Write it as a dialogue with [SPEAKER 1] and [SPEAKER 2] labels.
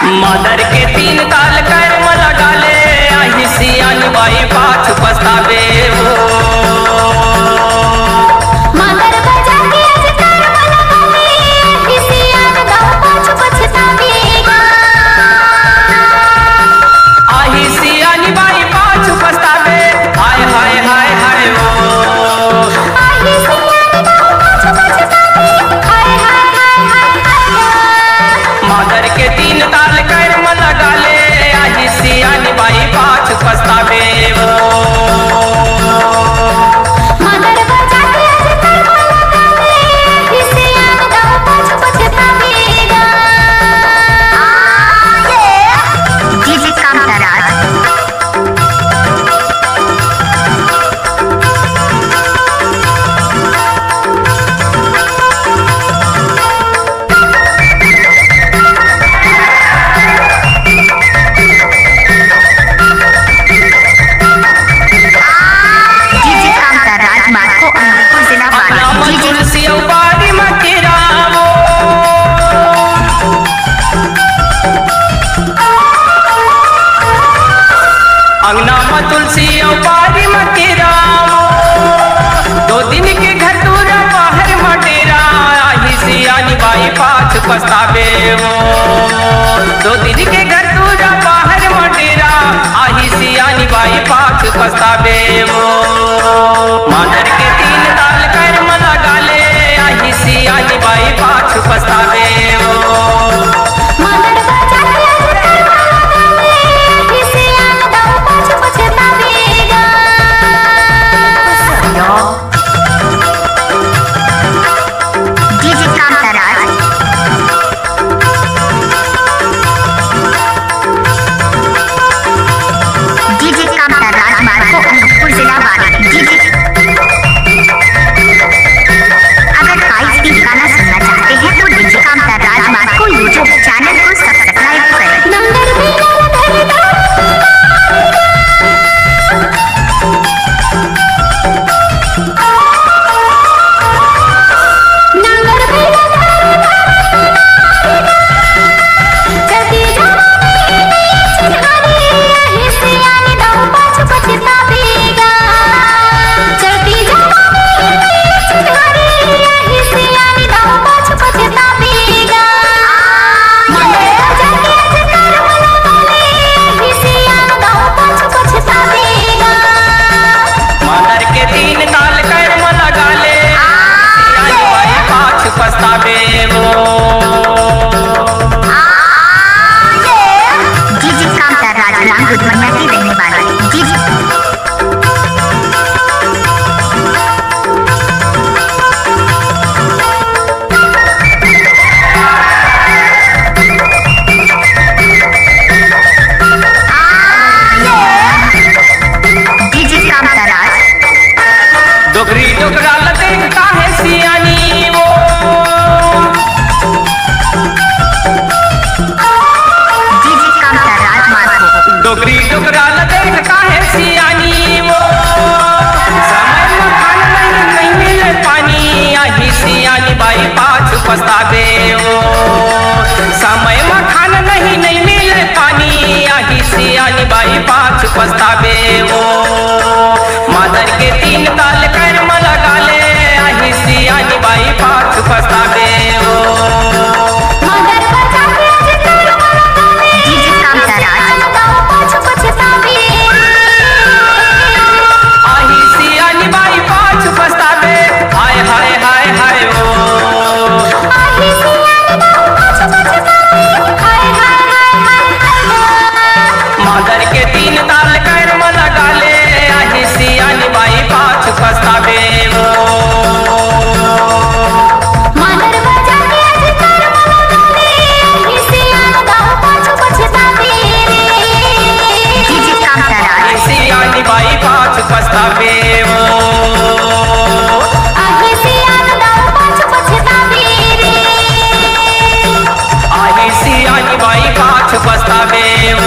[SPEAKER 1] मादर के तीन ताल कर्म लगा ले, आही सियान बाई पाछ पछतावे हो।
[SPEAKER 2] मादर बजा के आज कर्म लगा ले, आही सियान दाऊ पाछ पछतावेगा।
[SPEAKER 1] आही सियान बाई पाछ पछतावे, हाय हाय हाय हाय हो।
[SPEAKER 2] आही सियान दाऊ पाछ पछतावे, हाय हाय हाय हाय हाय।
[SPEAKER 1] मादर के तीन ताल कर्म लगा ले, आही सियान बाई पाछ पछतावे हो।
[SPEAKER 2] मादर बजा के आज कर्म लगा ले, आही सियान दाऊ पाछ पछतावेगा।
[SPEAKER 3] डीजे कामताराज मार्को अनूपपुर जिला
[SPEAKER 1] तुलसी बाड़ी मकेरावो, अंगना में तुलसी बाड़ी मकेरावो। 2 दिन के घर दूरा बाहर मटेरा, आही सियानी बाई पाछ पछतावे हो। 2 दिन के घर दूरा बाहर मटेरा, आही सियानी बाई पाछ पछतावे हो। मादर के तीन ताल कर्म लगा ले, आही सियानी बाई पाछ पछतावे हो।
[SPEAKER 2] मादर बजा के आज कर्म लगा ले, आही सियान दाऊ पाछ पछतावेगा।
[SPEAKER 3] डीजे कामताराज मार्को अनूपपुर जिला डीजे। अगर हाई स्पीड गाना सुनना चाहते हैं तो डीजे कामताराज मार्को यूट्यूब चैनल को सब्सक्राइब करें।
[SPEAKER 2] नंबर भी
[SPEAKER 1] मादर के तीन ताल कर्म लगा ले, सियानी बाई पाछ पछतावे हो।
[SPEAKER 3] डीजे कामताराज राम गुदमनिया के रहने वाले डीजे। डीजे कामताराज
[SPEAKER 1] डोगरी डोगरा लतें काहे सियानी वो।
[SPEAKER 3] डीजे कामताराज मार्को
[SPEAKER 1] डोगरी डोगरा लतें काहे सियानी वो। समय में खाना नहीं मिले पानी, आही सियानी बाई पाछ पछतावे हो। समय में खाना नहीं मिले पानी, आही सियानी बाई पाछ पछतावे हो। मादर के तीन ताल कर्म लगा ले, आही सियानी बाई पाछ पछतावे हो।
[SPEAKER 2] मादर बजा के आज कर्म लगा ले,
[SPEAKER 3] डीजे कामताराज
[SPEAKER 2] दाऊ पाछ पछतावेगा।
[SPEAKER 1] आही सियानी बाई पाछ पछतावे, हाय हाय हाय हाय हो।
[SPEAKER 2] आही सियान दाऊ पाछ पछतावे, हाय हाय हाय हाय हाय।
[SPEAKER 1] मादर के तीन ताल कर्म लगा ले, आही सियानी बाई पाछ पछतावे हो।
[SPEAKER 2] मादर बजा के आज कर्म लगा ले, आही सियान दाऊ पाछ पछतावेगा।
[SPEAKER 3] डीजे कामताराज
[SPEAKER 1] आही सियानी बाई पाछ पछतावे हो।
[SPEAKER 2] आही सियान दाऊ पाछ पछतावेगा।
[SPEAKER 1] आही सियानी बाई पाछ पछतावे हो।